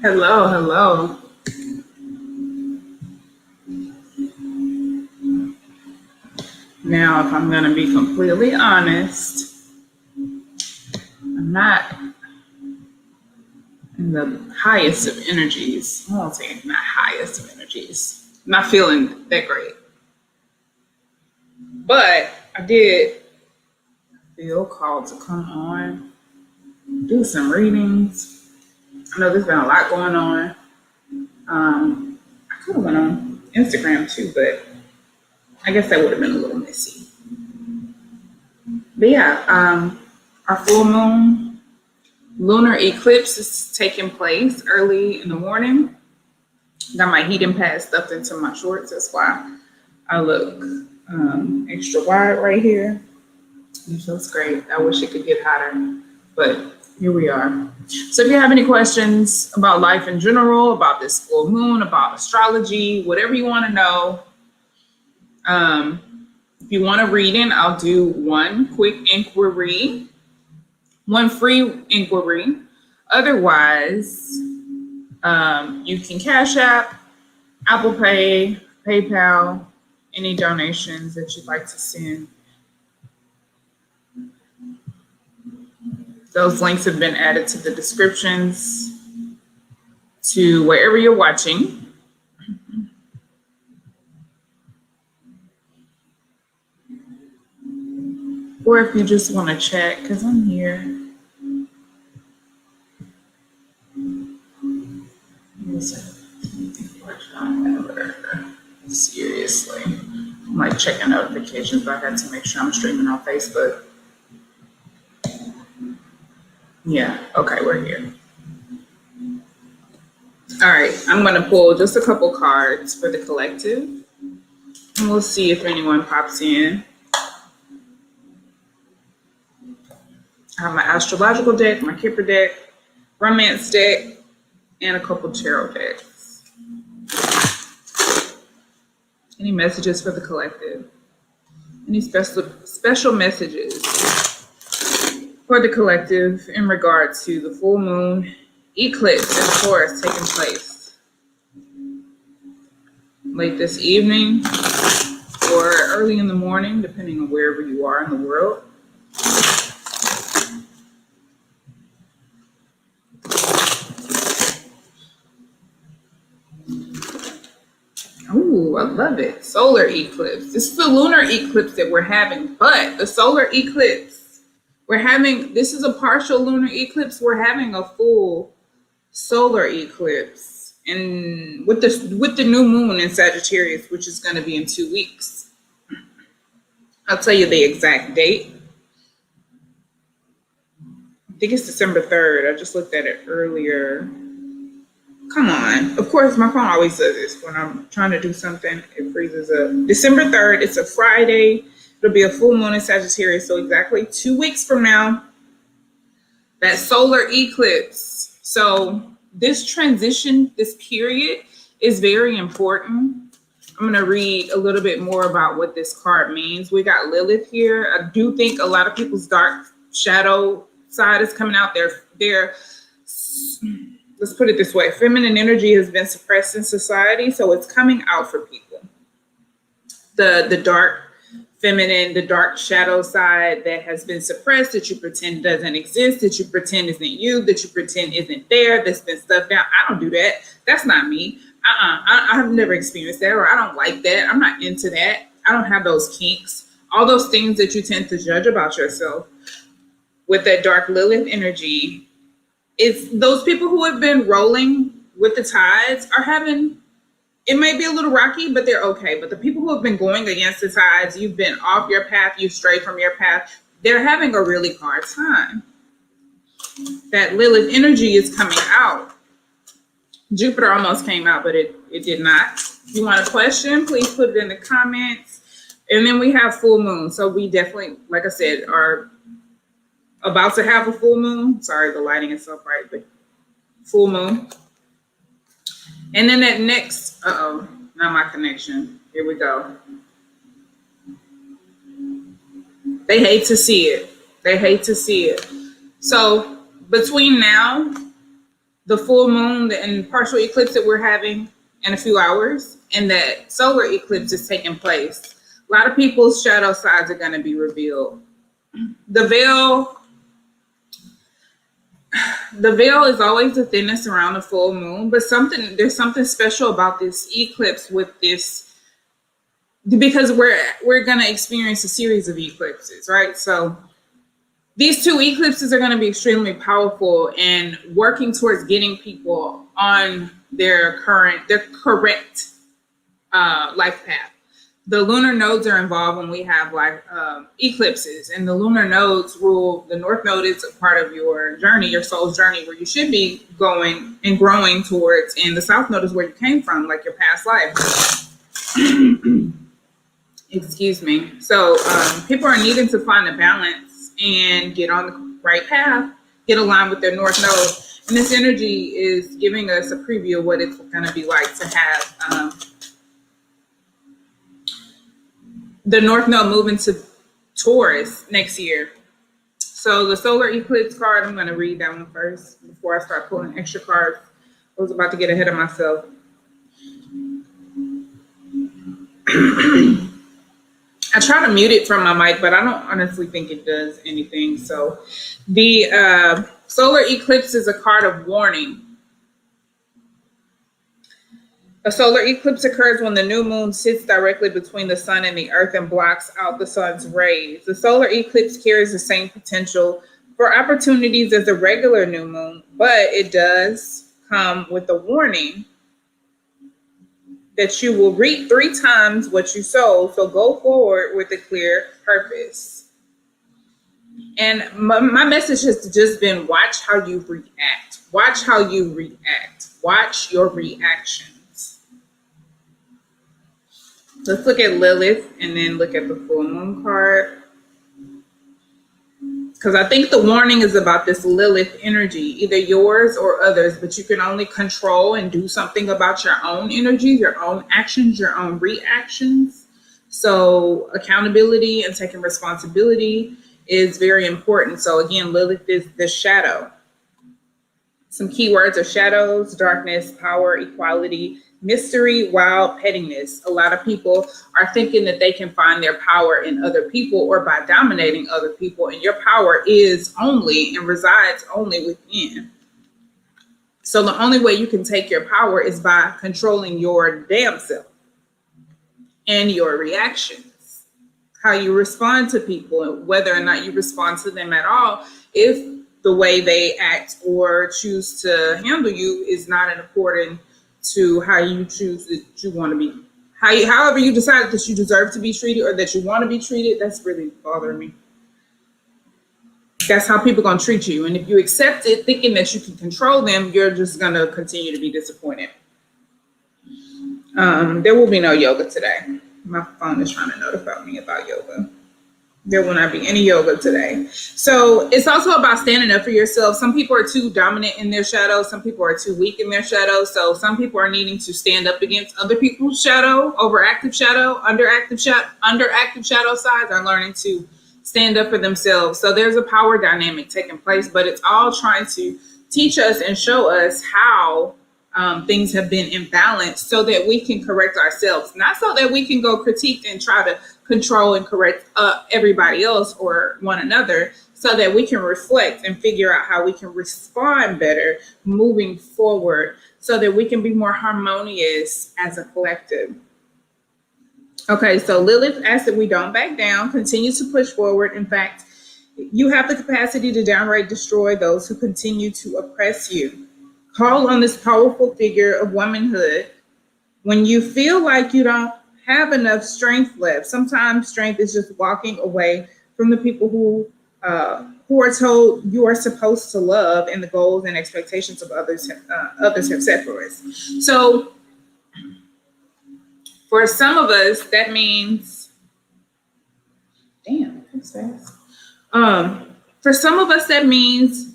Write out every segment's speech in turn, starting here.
Hello, hello. Now, if I'm going to be completely honest, I'm not in the highest of energies. I won't say not highest of energies. I'm not feeling that great. But I did feel called to come on, do some readings. I know there's been a lot going on. I could have went on Instagram too, but I guess that would have been a little messy. But yeah, our full moon lunar eclipse is taking place early in the morning. Got my heating pad stuffed into my shorts. That's why I look extra wide right here. It feels great. I wish it could get hotter, but here we are. So if you have any questions about life in general, about this full moon, about astrology, whatever you want to know, if you want a reading, I'll do one quick inquiry, one free inquiry. Otherwise, you can Cash App, Apple Pay, PayPal, any donations that you'd like to send. Those links have been added to the descriptions to wherever you're watching. Or if you just want to chat, because I'm here. Seriously. I'm like checking notifications, but I had to make sure I'm streaming on Facebook. Yeah, okay, we're here. All right, I'm going to pull just a couple cards for the collective, and we'll see if anyone pops in. I have my astrological deck, my Kipper deck, romance deck, and a couple tarot decks. Any messages for the collective? Any special messages for the collective in regard to the full moon eclipse in Taurus taking place late this evening or early in the morning, depending on wherever you are in the world? Oh, I love it. Solar eclipse. This is the lunar eclipse that we're having, but the solar eclipse, this is a partial lunar eclipse. We're having a full solar eclipse, and with the new moon in Sagittarius, which is going to be in 2 weeks. I'll tell you the exact date. I think it's December 3rd. I just looked at it earlier. Come on. Of course, my phone always does this. When I'm trying to do something, it freezes up. December 3rd, it's a Friday. It'll be a full moon in Sagittarius. So exactly 2 weeks from now, that solar eclipse. So this transition, this period is very important. I'm going to read a little bit more about what this card means. We got Lilith here. I do think a lot of people's dark shadow side is coming out there. Let's put it this way. Feminine energy has been suppressed in society, so it's coming out for people. The dark feminine, the dark shadow side that has been suppressed, that you pretend doesn't exist, that you pretend isn't you, that you pretend isn't there, that's been stuffed down. I don't do that. That's not me. I have never experienced that, or I don't like that. I'm not into that. I don't have those kinks. All those things that you tend to judge about yourself with that dark Lilith energy. It's those people who have been rolling with the tides are having, it may be a little rocky, but they're okay. But the people who have been going against the tides, you've been off your path, you've strayed from your path, they're having a really hard time. That Lilith energy is coming out. Jupiter almost came out, but it did not. If you want a question, please put it in the comments. And then we have full moon. So we definitely, like I said, are about to have a full moon. Sorry, the lighting is so bright, but full moon. And then that next, not my connection. Here we go. They hate to see it. They hate to see it. So between now, the full moon and partial eclipse that we're having in a few hours, and that solar eclipse is taking place, a lot of people's shadow sides are going to be revealed. The veil is always the thinnest around the full moon, but there's something special about this eclipse with this, because we're going to experience a series of eclipses, right? So these two eclipses are going to be extremely powerful in working towards getting people on their correct life path. The lunar nodes are involved when we have eclipses, and the lunar nodes rule. The north node is a part of your journey, your soul's journey, where you should be going and growing towards, and the south node is where you came from, like your past life. Excuse me. So people are needing to find a balance and get on the right path, get aligned with their north node. And this energy is giving us a preview of what it's going to be like to have the north node moving to Taurus next year. So the solar eclipse card, I'm going to read that one first before I start pulling extra cards. I was about to get ahead of myself. I try to mute it from my mic, but I don't honestly think it does anything. So the solar eclipse is a card of warning. A solar eclipse occurs when the new moon sits directly between the sun and the earth and blocks out the sun's rays. The solar eclipse carries the same potential for opportunities as a regular new moon, but it does come with a warning that you will reap 3 times what you sow. So go forward with a clear purpose. And my message has just been, watch how you react. Watch how you react. Watch your reaction. Let's look at Lilith and then look at the full moon card. Because I think the warning is about this Lilith energy, either yours or others, but you can only control and do something about your own energy, your own actions, your own reactions. So accountability and taking responsibility is very important. So again, Lilith is the shadow. Some keywords are shadows, darkness, power, equality, mystery, wild, pettiness. A lot of people are thinking that they can find their power in other people or by dominating other people, and your power is only and resides only within. So the only way you can take your power is by controlling your damn self and your reactions, how you respond to people, whether or not you respond to them at all. If the way they act or choose to handle you is not in accordance to how you choose that you want to be, however you decide that you deserve to be treated or that you want to be treated, that's really bothering me. That's how people are going to treat you. And if you accept it thinking that you can control them, you're just going to continue to be disappointed. There will be no yoga today. My phone is trying to notify me about yoga. There will not be any yoga today. So it's also about standing up for yourself. Some people are too dominant in their shadow. Some people are too weak in their shadow. So some people are needing to stand up against other people's shadow, overactive shadow, underactive shadow sides are learning to stand up for themselves. So there's a power dynamic taking place, but it's all trying to teach us and show us how things have been imbalanced so that we can correct ourselves, not so that we can go critique and try to control and correct everybody else or one another, so that we can reflect and figure out how we can respond better moving forward so that we can be more harmonious as a collective. Okay, so Lilith asks that we don't back down, continue to push forward. In fact, you have the capacity to downright destroy those who continue to oppress you. Call on this powerful figure of womanhood when you feel like you don't have enough strength left. Sometimes strength is just walking away from the people who are told you are supposed to love and the goals and expectations of others have set for us. So for some of us, that means, for some of us, that means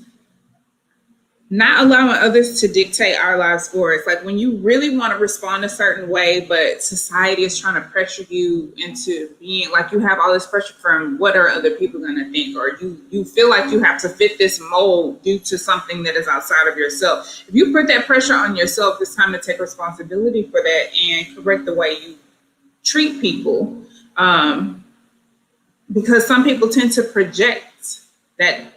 not allowing others to dictate our lives for us. Like when you really want to respond a certain way, but society is trying to pressure you into being like, you have all this pressure from what are other people going to think, or you feel like you have to fit this mold due to something that is outside of yourself. If you put that pressure on yourself, it's time to take responsibility for that and correct the way you treat people. Because some people tend to project that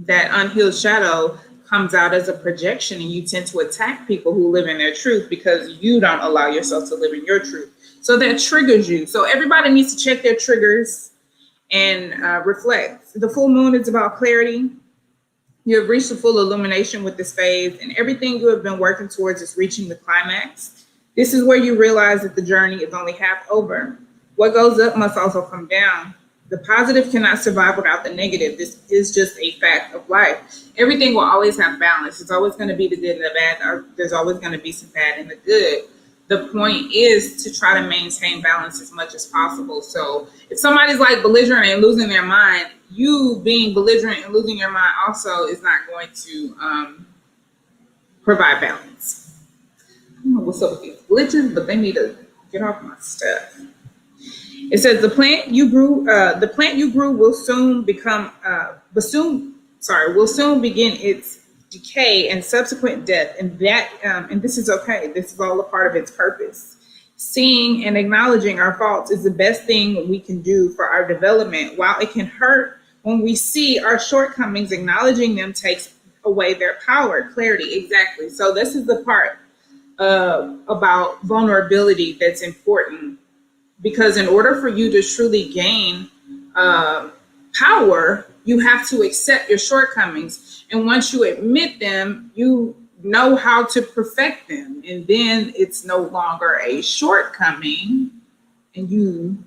unhealed shadow comes out as a projection, and you tend to attack people who live in their truth because you don't allow yourself to live in your truth. So that triggers you. So everybody needs to check their triggers and reflect. The full moon is about clarity. You have reached the full illumination with this phase, and everything you have been working towards is reaching the climax. This is where you realize that the journey is only half over. What goes up must also come down. The positive cannot survive without the negative. This is just a fact of life. Everything will always have balance. It's always going to be the good and the bad. There's always going to be some bad and the good. The point is to try to maintain balance as much as possible. So if somebody's like belligerent and losing their mind, you being belligerent and losing your mind also is not going to provide balance. I don't know what's up with these glitches, but they need to get off my stuff. It says the plant you grew will soon begin its decay and subsequent death, and this is okay. This is all a part of its purpose. Seeing and acknowledging our faults is the best thing we can do for our development. While it can hurt when we see our shortcomings, acknowledging them takes away their power. Clarity, exactly. So this is the part about vulnerability that's important. Because in order for you to truly gain power, you have to accept your shortcomings. And once you admit them, you know how to perfect them. And then it's no longer a shortcoming. And you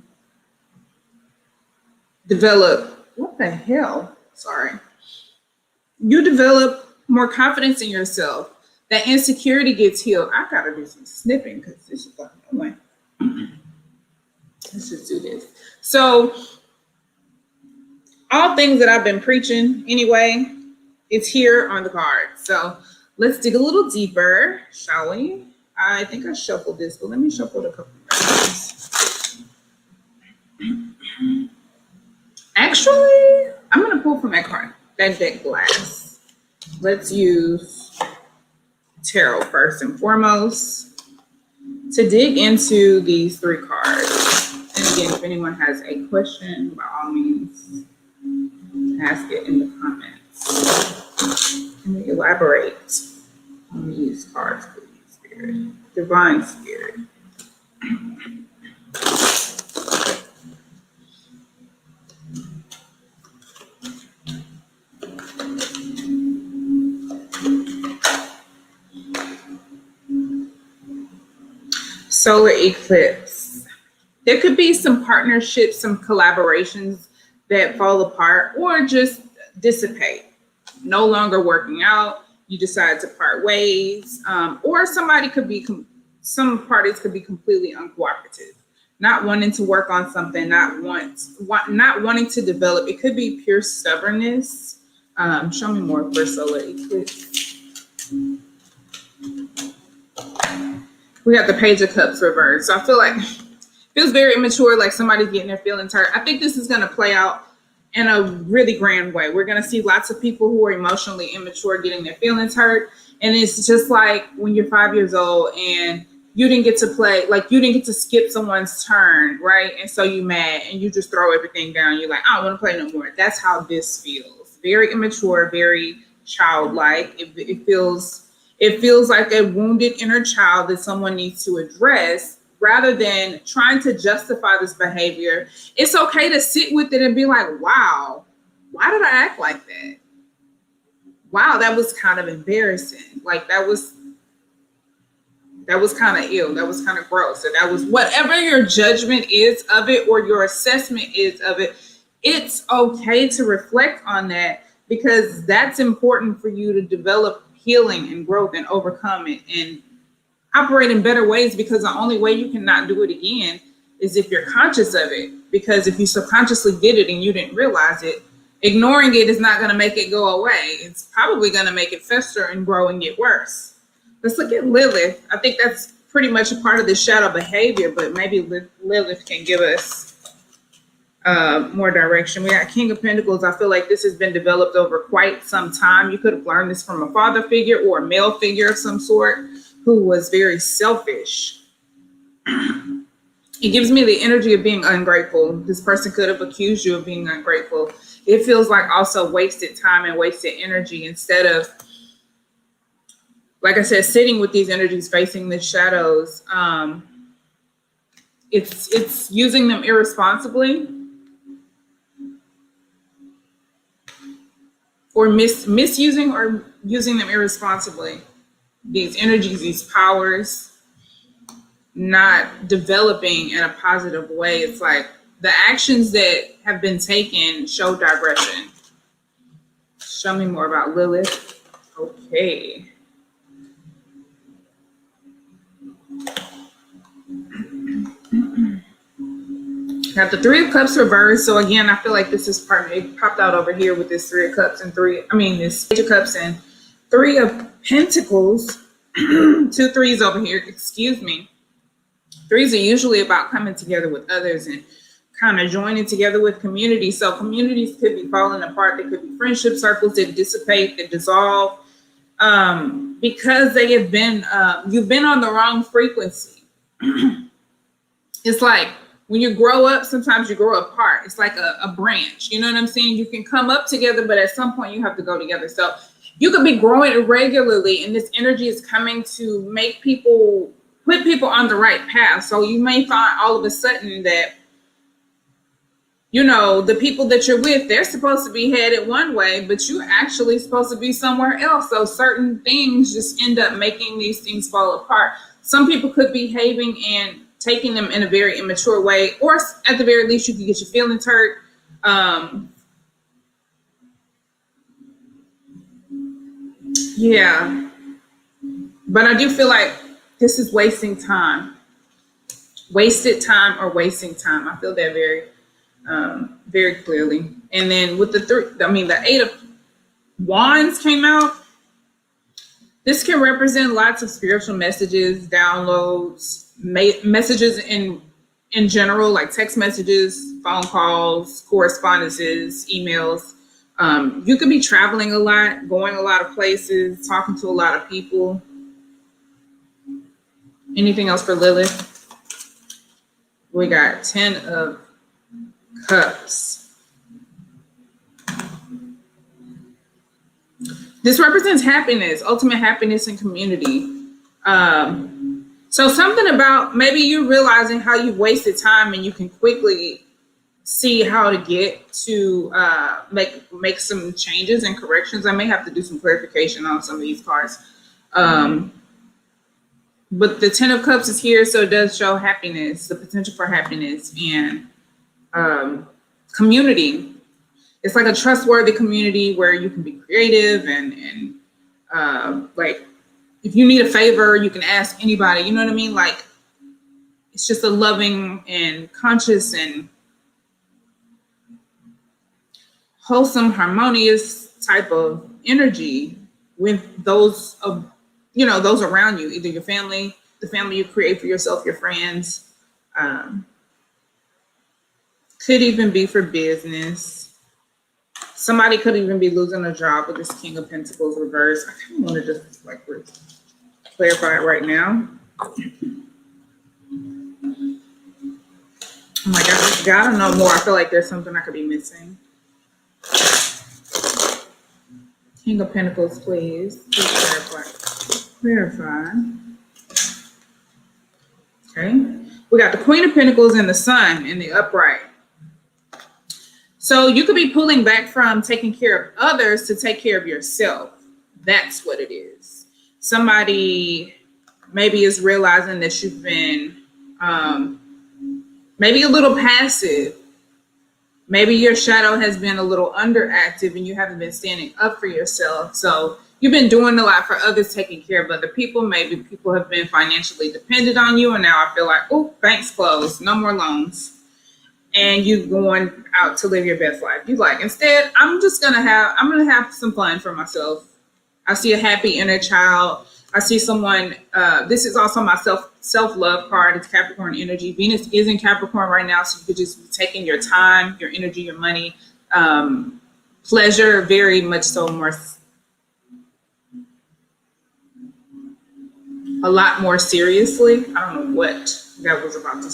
develop, what the hell? Sorry. You develop more confidence in yourself. That insecurity gets healed. I got to do some snipping because this is going away. Let's just do this. So all things that I've been preaching anyway, it's here on the card. So let's dig a little deeper, shall we? I think I shuffled this, but let me shuffle it a couple times. Actually, I'm going to pull from that card, that deck glass. Let's use tarot first and foremost to dig into these three cards. And again, if anyone has a question, by all means, ask it in the comments. Can we elaborate on these cards, please, Spirit? Divine Spirit. Solar eclipse. There could be some partnerships, some collaborations that fall apart or just dissipate. No longer working out, you decide to part ways, or some parties could be completely uncooperative, not wanting to work on something, not wanting to develop. It could be pure stubbornness. Show me more for solar eclipse. We got the Page of Cups reversed. So I feel like it feels very immature, like somebody's getting their feelings hurt. I think this is going to play out in a really grand way. We're going to see lots of people who are emotionally immature getting their feelings hurt. And it's just like when you're 5 years old and you didn't get to play, like you didn't get to skip someone's turn, right? And so you mad and you just throw everything down. You're like, I don't want to play no more. That's how this feels. Very immature, very childlike. It feels like a wounded inner child that someone needs to address rather than trying to justify this behavior. It's okay to sit with it and be like, wow, why did I act like that? Wow, that was kind of embarrassing. Like that was kind of ill. That was kind of gross. And that was whatever your judgment is of it or your assessment is of it. It's okay to reflect on that because that's important for you to develop healing and growth and overcome it and operate in better ways, because the only way you can not do it again is if you're conscious of it. Because if you subconsciously did it and you didn't realize it, Ignoring it is not going to make it go away. It's probably going to make it fester and grow and get worse. Let's look at Lilith. I think that's pretty much a part of the shadow behavior, but maybe Lilith can give us more direction. We got King of Pentacles. I feel like this has been developed over quite some time. You could have learned this from a father figure or a male figure of some sort who was very selfish. It gives me the energy of being ungrateful. This person could have accused you of being ungrateful. It feels like also wasted time and wasted energy instead of, like I said, sitting with these energies, facing the shadows. It's using them irresponsibly or misusing or using them irresponsibly. These energies, these powers, not developing in a positive way. It's like the actions that have been taken show digression. Show me more about Lilith. Okay. Got the Three of Cups reversed. So again, I feel like this is it popped out over here with this Three of Cups and this Page of Cups and Three of Pentacles. 2 threes over here, excuse me. Threes are usually about coming together with others and kind of joining together with community. So communities could be falling apart. They could be friendship circles that dissipate, that dissolve, because they have been, you've been on the wrong frequency. It's like when you grow up, sometimes you grow apart. It's like a branch. You know what I'm saying? You can come up together, but at some point you have to go together. So you could be growing irregularly, and this energy is coming to make people, put people on the right path. So you may find all of a sudden that, you know, the people that you're with, they're supposed to be headed one way, but you're actually supposed to be somewhere else. So certain things just end up making these things fall apart. Some people could be behaving and taking them in a very immature way, or at the very least, you could get your feelings hurt. Yeah, but I do feel like this is wasting time, wasted time or wasting time. I feel that very clearly. And then with the Eight of Wands came out. This can represent lots of spiritual messages, downloads, messages in general, like text messages, phone calls, correspondences, emails. You could be traveling a lot, going a lot of places, talking to a lot of people. Anything else for Lilith? We got 10 of Cups. This represents happiness, ultimate happiness and community. So something about maybe you realizing how you've wasted time and you can quickly see how to get to make some changes and corrections. I may have to do some clarification on some of these cards. But the 10 of Cups is here, so it does show happiness, the potential for happiness and community. It's like a trustworthy community where you can be creative and like if you need a favor, you can ask anybody. You know what I mean? Like it's just a loving and conscious and wholesome, harmonious type of energy with those of those around you, either your family, the family you create for yourself, your friends. Could even be for business. Somebody could even be losing a job with this King of Pentacles reverse. I kind of want to just like clarify it right now. Oh my God, I gotta know more. I feel like there's something I could be missing. King of Pentacles, please. Please clarify. Okay. We got the Queen of Pentacles and the Sun in the upright. So you could be pulling back from taking care of others to take care of yourself. That's what it is. Somebody maybe is realizing that you've been maybe a little passive. Maybe your shadow has been a little underactive and you haven't been standing up for yourself. So you've been doing a lot for others, taking care of other people. Maybe people have been financially dependent on you. And now I feel like, oh, bank's closed. No more loans. and you going out to live your best life. You like, instead, I'm gonna have some fun for myself. I see a happy inner child. I see someone, this is also my self-love card. It's Capricorn energy. Venus is in Capricorn right now, so you could just be taking your time, your energy, your money, pleasure, very much so more, a lot more seriously. I don't know what that was about to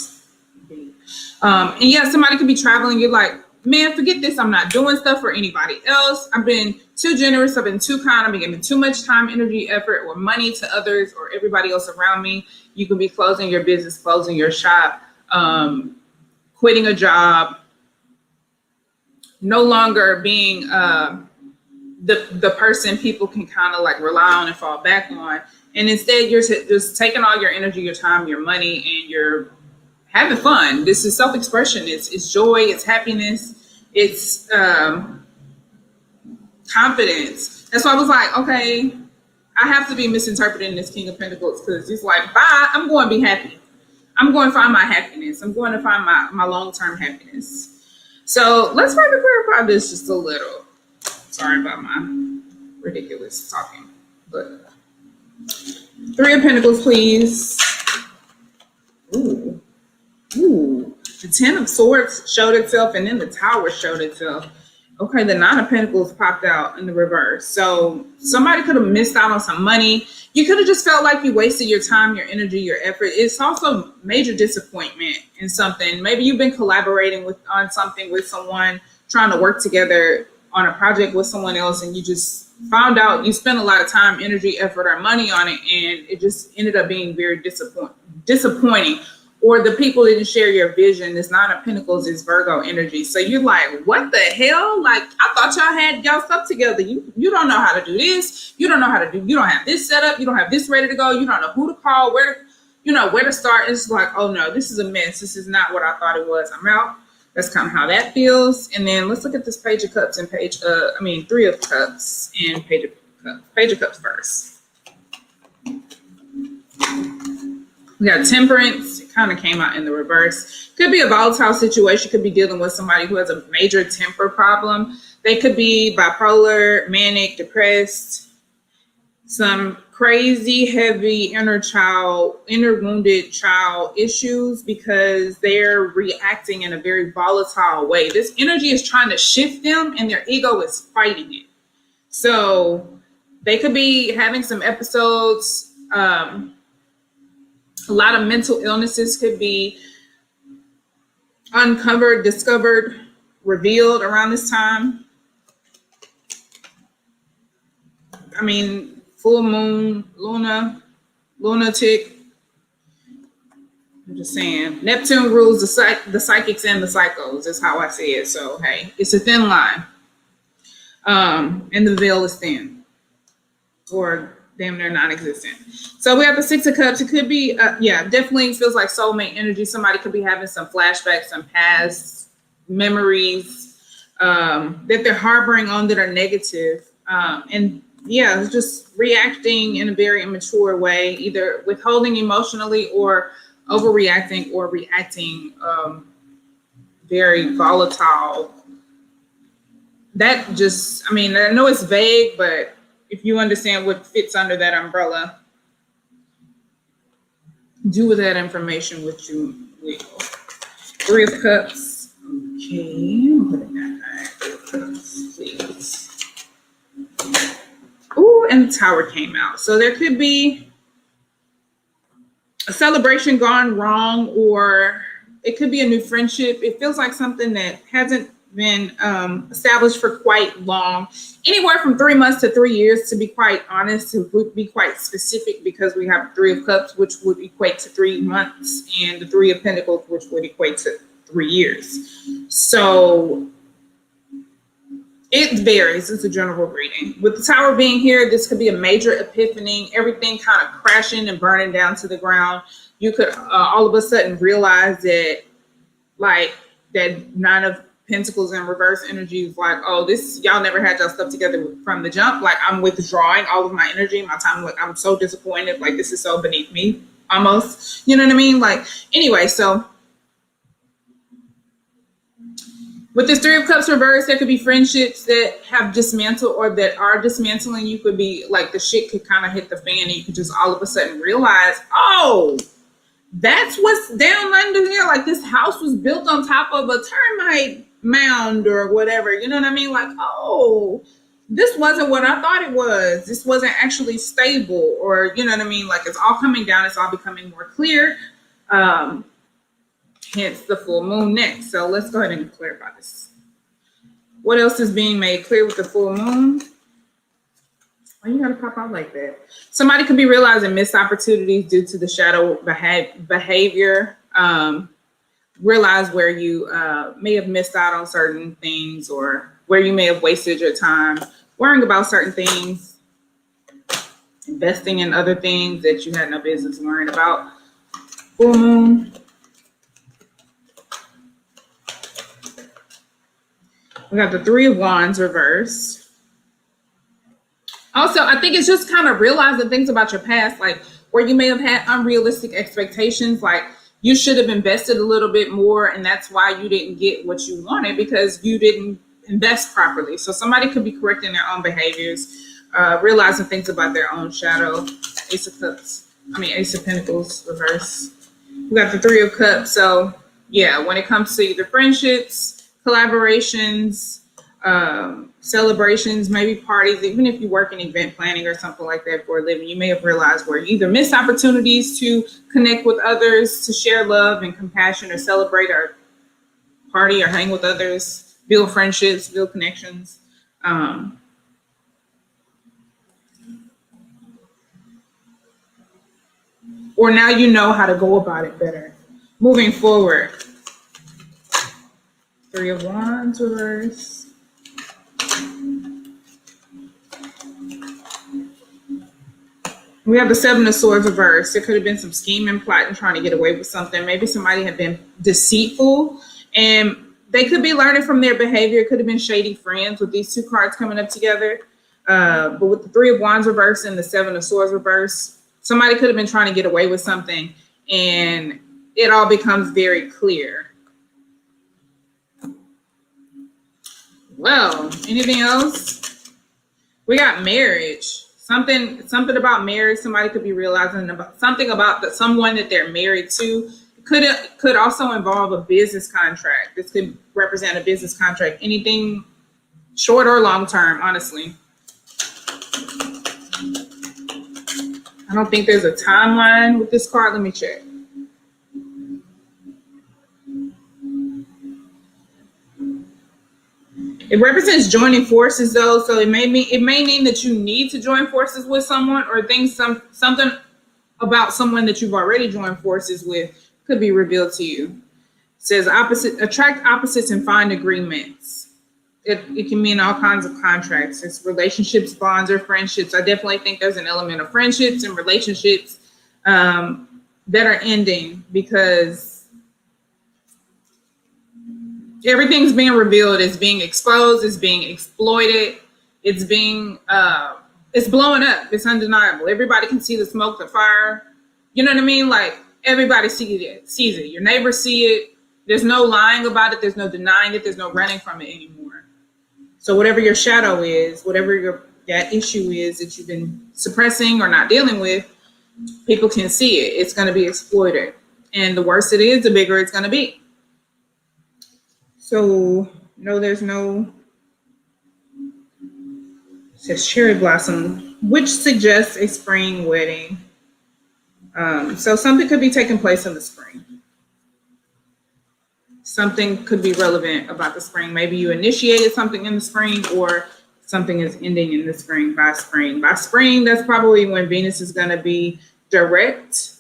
be. And yeah, somebody could be traveling. You're like, man, forget this. I'm not doing stuff for anybody else. I've been too generous. I've been too kind. I've been giving too much time, energy, effort, or money to others or everybody else around me. You could be closing your business, closing your shop, quitting a job, no longer being the person people can kind of like rely on and fall back on. And instead, you're just taking all your energy, your time, your money, and you're having fun. This is self-expression. It's joy. It's happiness. It's confidence. That's why I was like, okay, I have to be misinterpreting this King of Pentacles, because it's like, bye, I'm going to be happy. I'm going to find my happiness. I'm going to find my long-term happiness. So let's try to clarify this just a little. Sorry about my ridiculous talking, but Three of Pentacles, please. Ooh. The Ten of Swords showed itself, and then the Tower showed itself. Okay, the Nine of Pentacles popped out in the reverse. So somebody could have missed out on some money. You could have just felt like you wasted your time, your energy, your effort. It's also major disappointment in something. Maybe you've been collaborating on something with someone, trying to work together on a project with someone else, and you just found out you spent a lot of time, energy, effort, or money on it, and it just ended up being very disappointing. Or the people didn't share your vision. This Nine of Pentacles is Virgo energy. So you're like, what the hell? Like, I thought y'all had y'all stuff together. You don't know how to do this. You don't know how to do, you don't have this set up. You don't have this ready to go. You don't know who to call, where to start. It's like, oh no, this is a mess. This is not what I thought it was. I'm out. That's kind of how that feels. And then let's look at this Page of Cups and Three of Cups and Page of Cups. Page of Cups first. We got Temperance. It kind of came out in the reverse. Could be a volatile situation. Could be dealing with somebody who has a major temper problem. They could be bipolar, manic, depressed, some crazy, heavy inner wounded child issues, because they're reacting in a very volatile way. This energy is trying to shift them, and their ego is fighting it. So they could be having some episodes. A lot of mental illnesses could be uncovered, discovered, revealed around this time. I mean, full moon, lunatic. I'm just saying. Neptune rules the psychics and the psychos. That's how I see it. So, hey, it's a thin line. And the veil is thin. Or damn near non-existent. So we have the Six of Cups. It could be, definitely feels like soulmate energy. Somebody could be having some flashbacks, some past memories that they're harboring on that are negative. Just reacting in a very immature way, either withholding emotionally or overreacting or reacting very volatile. That just, I know it's vague, but if you understand what fits under that umbrella, do with that information what you will. Three of Cups. Okay, I'm putting that back. Three of Cups, please. Ooh, and the Tower came out. So there could be a celebration gone wrong, or it could be a new friendship. It feels like something that hasn't been established for quite long, anywhere from 3 months to 3 years, to be quite honest, to be quite specific, because we have Three of Cups, which would equate to 3 months, and the Three of Pentacles, which would equate to 3 years. So it varies. It's a general reading. With the Tower being here, this could be a major epiphany, everything kind of crashing and burning down to the ground. You could all of a sudden realize that, like, that Nine of Pentacles in reverse energy is like, oh, y'all never had y'all stuff together from the jump. Like, I'm withdrawing all of my energy, my time. Like, I'm so disappointed. Like, this is so beneath me, almost. You know what I mean? Like, anyway, so With this Three of Cups reverse, there could be friendships that have dismantled or that are dismantling. You could be like the shit could kind of hit the fan and you could just all of a sudden realize, oh, that's what's down under here. Like this house was built on top of a termite mound or whatever. You know what I mean? Like, oh, this wasn't what I thought it was. This wasn't actually stable, or you know what I mean? Like it's all coming down. It's all becoming more clear. Hence the full moon next. So let's go ahead and clarify this. What else is being made clear with the full moon? Why you gotta pop out like that? Somebody could be realizing missed opportunities due to the shadow behavior. Realize where you may have missed out on certain things, or where you may have wasted your time worrying about certain things, investing in other things that you had no business worrying about. Full moon. We got the Three of Wands reversed. Also, I think it's just kind of realizing things about your past, like where you may have had unrealistic expectations, like you should have invested a little bit more, and that's why you didn't get what you wanted because you didn't invest properly. So somebody could be correcting their own behaviors, realizing things about their own shadow. Ace of Pentacles reverse. We got the Three of Cups. So yeah, when it comes to either friendships, collaborations, celebrations, maybe parties, even if you work in event planning or something like that for a living, you may have realized where you either missed opportunities to connect with others, to share love and compassion, or celebrate or party or hang with others, build friendships, build connections. Or now you know how to go about it better. Moving forward. Three of Wands reverse. We have the Seven of Swords reverse. There could have been some scheming, plotting, trying to get away with something. Maybe somebody had been deceitful and they could be learning from their behavior. It could have been shady friends with these two cards coming up together. But with the Three of Wands reverse and the Seven of Swords reverse, somebody could have been trying to get away with something and it all becomes very clear. Well, anything else? We got marriage. Something about marriage. Somebody could be realizing about something about someone that they're married to. Could also involve a business contract. This could represent a business contract. Anything short or long term, honestly. I don't think there's a timeline with this card. Let me check. It represents joining forces, though, so it may mean that you need to join forces with someone, or something about someone that you've already joined forces with could be revealed to you. It says attract opposites and find agreements. It can mean all kinds of contracts. It's relationships, bonds, or friendships. I definitely think there's an element of friendships and relationships that are ending because everything's being revealed. It's being exposed. It's being exploited. It's being, it's blowing up. It's undeniable. Everybody can see the smoke, the fire. You know what I mean? Like everybody sees it. Your neighbors see it. There's no lying about it. There's no denying it. There's no running from it anymore. So whatever your shadow is, whatever that issue is that you've been suppressing or not dealing with, people can see it. It's going to be exploited. And the worse it is, the bigger it's going to be. So, no, there's no, it says cherry blossom, which suggests a spring wedding. So something could be taking place in the spring. Something could be relevant about the spring. Maybe you initiated something in the spring, or something is ending in the spring. By spring, that's probably when Venus is going to be direct,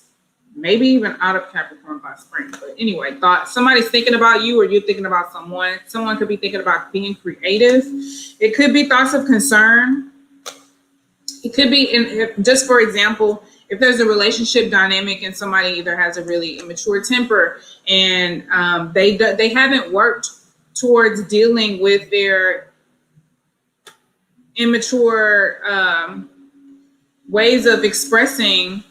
maybe even out of Capricorn by spring. But anyway, somebody's thinking about you, or you're thinking about someone. Someone could be thinking about being creative. It could be thoughts of concern. It could be, just for example, if there's a relationship dynamic and somebody either has a really immature temper and they haven't worked towards dealing with their immature ways of expressing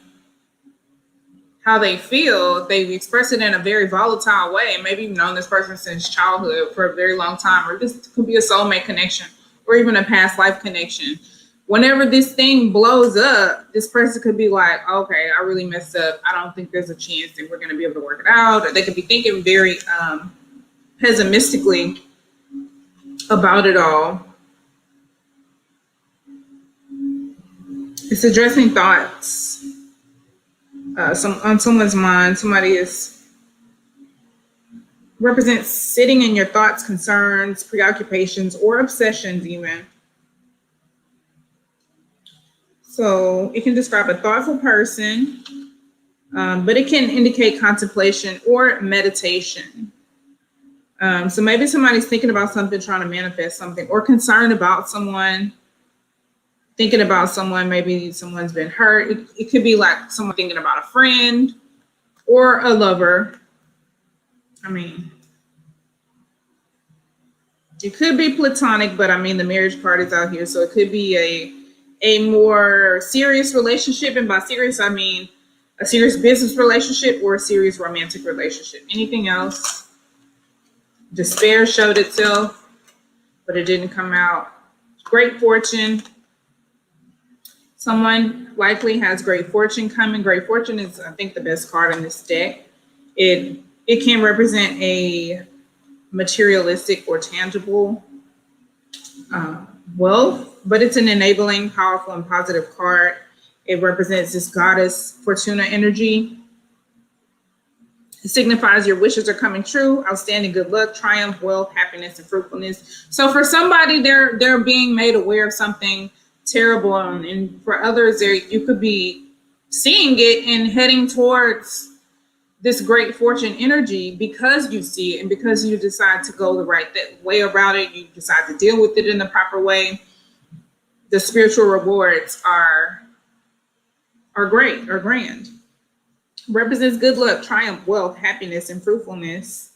how they feel. They express it in a very volatile way. And maybe you've known this person since childhood for a very long time, or this could be a soulmate connection or even a past life connection. Whenever this thing blows up, this person could be like, okay, I really messed up. I don't think there's a chance that we're going to be able to work it out. Or they could be thinking very pessimistically about it all. It's addressing thoughts on someone's mind. Somebody represents sitting in your thoughts, concerns, preoccupations, or obsessions even. So it can describe a thoughtful person, but it can indicate contemplation or meditation. So maybe somebody's thinking about something, trying to manifest something, or concerned about someone, thinking about someone. Maybe someone's been hurt. It could be like someone thinking about a friend or a lover. I mean, it could be platonic, but I mean, the marriage part is out here. So it could be a more serious relationship. And by serious, I mean a serious business relationship or a serious romantic relationship. Anything else? Despair showed itself, but it didn't come out. Great fortune. Someone likely has great fortune coming. Great fortune is, I think, the best card in this deck. It can represent a materialistic or tangible wealth, but it's an enabling, powerful, and positive card. It represents this goddess Fortuna energy. It signifies your wishes are coming true, outstanding good luck, triumph, wealth, happiness, and fruitfulness. So for somebody, they're being made aware of something terrible, and for others, you could be seeing it and heading towards this great fortune energy because you see it and because you decide to go the right way about it. You decide to deal with it in the proper way. The spiritual rewards are great or grand. Represents good luck, triumph, wealth, happiness, and fruitfulness.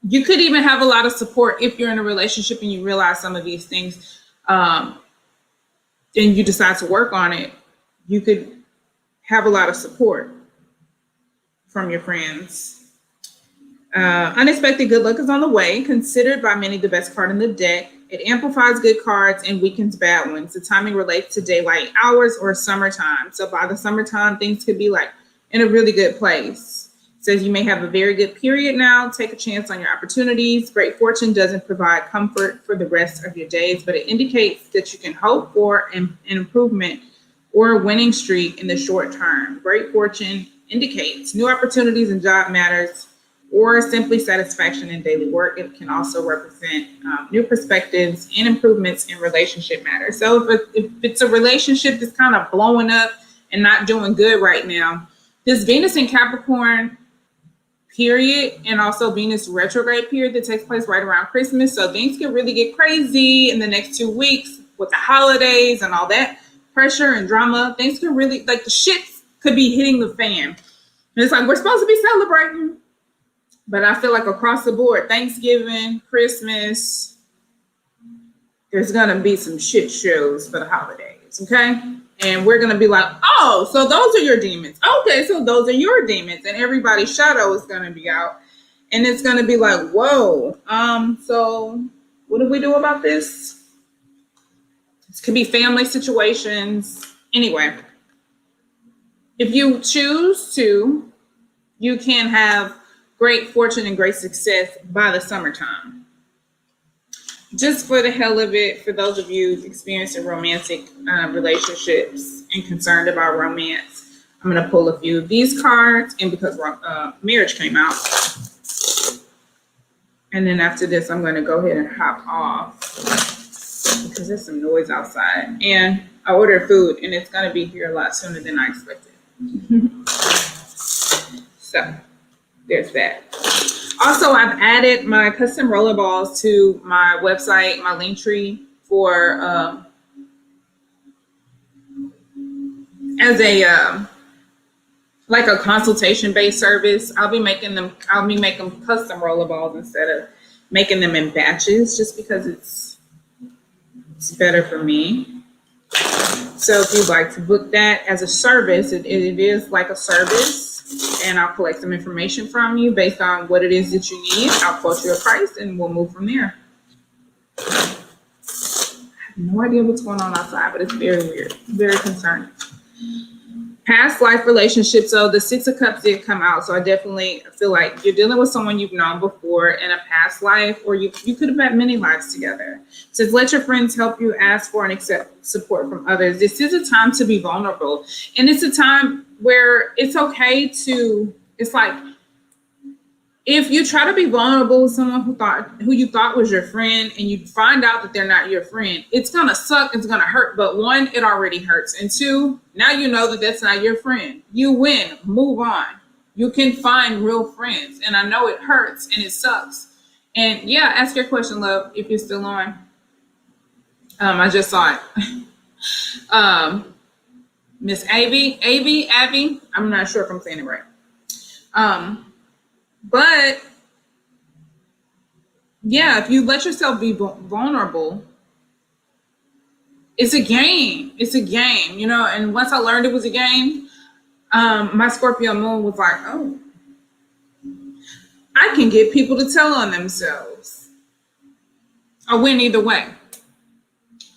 You could even have a lot of support if you're in a relationship and you realize some of these things, and you decide to work on it. You could have a lot of support from your friends. Unexpected good luck is on the way, considered by many the best card in the deck. It amplifies good cards and weakens bad ones. The timing relates to daylight hours or summertime. So by the summertime, things could be like in a really good place. It says you may have a very good period now. Take a chance on your opportunities. Great fortune doesn't provide comfort for the rest of your days, but it indicates that you can hope for an improvement or a winning streak in the short term. Great fortune indicates new opportunities in job matters or simply satisfaction in daily work. It can also represent new perspectives and improvements in relationship matters. So if it's a relationship that's kind of blowing up and not doing good right now, this Venus in Capricorn period and also Venus retrograde period that takes place right around Christmas. So things can really get crazy in the next 2 weeks with the holidays and all that pressure and drama. Things can really, like, the shit could be hitting the fan. And it's like, we're supposed to be celebrating, but I feel like across the board, Thanksgiving, Christmas, there's going to be some shit shows for the holidays, okay? And we're going to be like, oh, so those are your demons. Okay, so those are your demons. And everybody's shadow is going to be out. And it's going to be like, whoa, so what do we do about this? This could be family situations. Anyway, if you choose to, you can have great fortune and great success by the summertime. Just for the hell of it, for those of you experiencing romantic relationships and concerned about romance, I'm going to pull a few of these cards, and because marriage came out. And then after this, I'm going to go ahead and hop off because there's some noise outside. And I ordered food, and it's going to be here a lot sooner than I expected. So there's that. Also, I've added my custom rollerballs to my website, my link tree, for as a like a consultation based service. I'll be making custom rollerballs instead of making them in batches, just because it's better for me. So if you'd like to book that as a service, it is like a service, and I'll collect some information from you based on what it is that you need. I'll quote you a price and we'll move from there. I have no idea what's going on outside, but it's very weird, very concerning. Past life relationships. So the Six of Cups did come out. So I definitely feel like you're dealing with someone you've known before in a past life, or you could have had many lives together. It says, let your friends help you, ask for and accept support from others. This is a time to be vulnerable. And it's a time where it's okay to, it's like, if you try to be vulnerable with someone who you thought was your friend, and you find out that they're not your friend, it's gonna suck, it's gonna hurt. But one, it already hurts, and two, now you know that that's not your friend. You win, move on. You can find real friends, and I know it hurts and it sucks. And yeah, ask your question, love, if you're still on. I just saw it. Miss Abby, I'm not sure if I'm saying it right. But yeah, if you let yourself be vulnerable, it's a game. It's a game, you know. And once I learned it was a game, my Scorpio moon was like, oh, I can get people to tell on themselves. I win either way.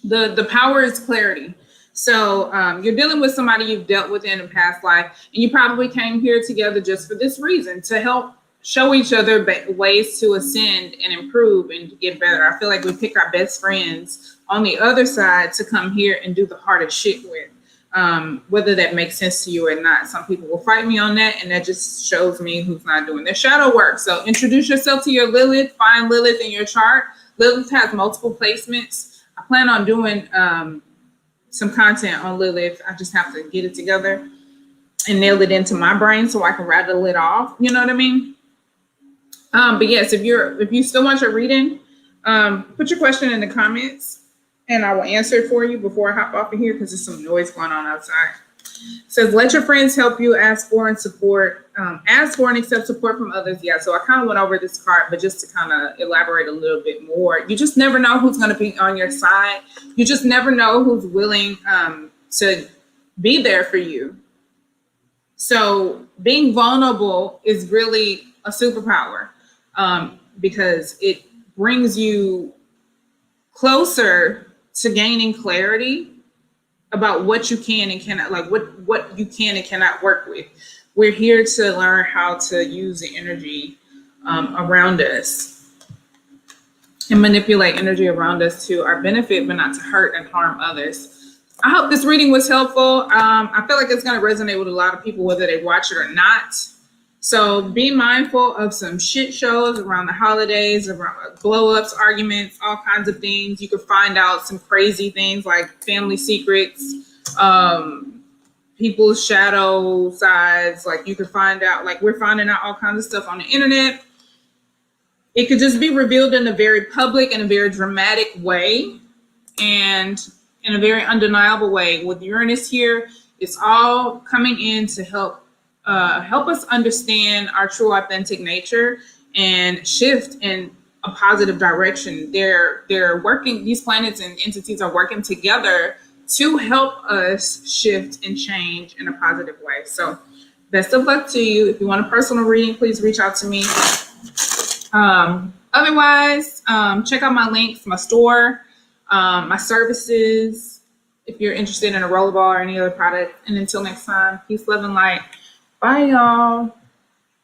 The power is clarity. So you're dealing with somebody you've dealt with in a past life, and you probably came here together just for this reason, to help show each other ways to ascend and improve and get better. I feel like we pick our best friends on the other side to come here and do the hardest shit with, whether that makes sense to you or not. Some people will fight me on that, and that just shows me who's not doing their shadow work. So introduce yourself to your Lilith. Find Lilith in your chart. Lilith has multiple placements. I plan on doing some content on Lilith. I just have to get it together and nail it into my brain so I can rattle it off. You know what I mean? But yes, if you still want your reading, put your question in the comments and I will answer it for you before I hop off of here, because there's some noise going on outside. It says, let your friends help you, ask for and accept support from others. Yeah, so I kind of went over this card, but just to kind of elaborate a little bit more, you just never know who's going to be on your side. You just never know who's willing to be there for you. So being vulnerable is really a superpower, because it brings you closer to gaining clarity about what you can and cannot, like what you can and cannot work with. We're here to learn how to use the energy around us and manipulate energy around us to our benefit, but not to hurt and harm others. I hope this reading was helpful. I feel like it's going to resonate with a lot of people, whether they watch it or not. So be mindful of some shit shows around the holidays, around blow-ups, arguments, all kinds of things. You could find out some crazy things like family secrets, people's shadow sides. Like you could find out, like we're finding out all kinds of stuff on the internet. It could just be revealed in a very public and a very dramatic way, and in a very undeniable way. With Uranus here, it's all coming in to help us understand our true authentic nature and shift in a positive direction. They're working, these planets and entities are working together to help us shift and change in a positive way. So best of luck to you. If you want a personal reading, please reach out to me. Otherwise, check out my links, my store, my services, if you're interested in a rollerball or any other product. And until next time, peace, love, and light. Bye, y'all.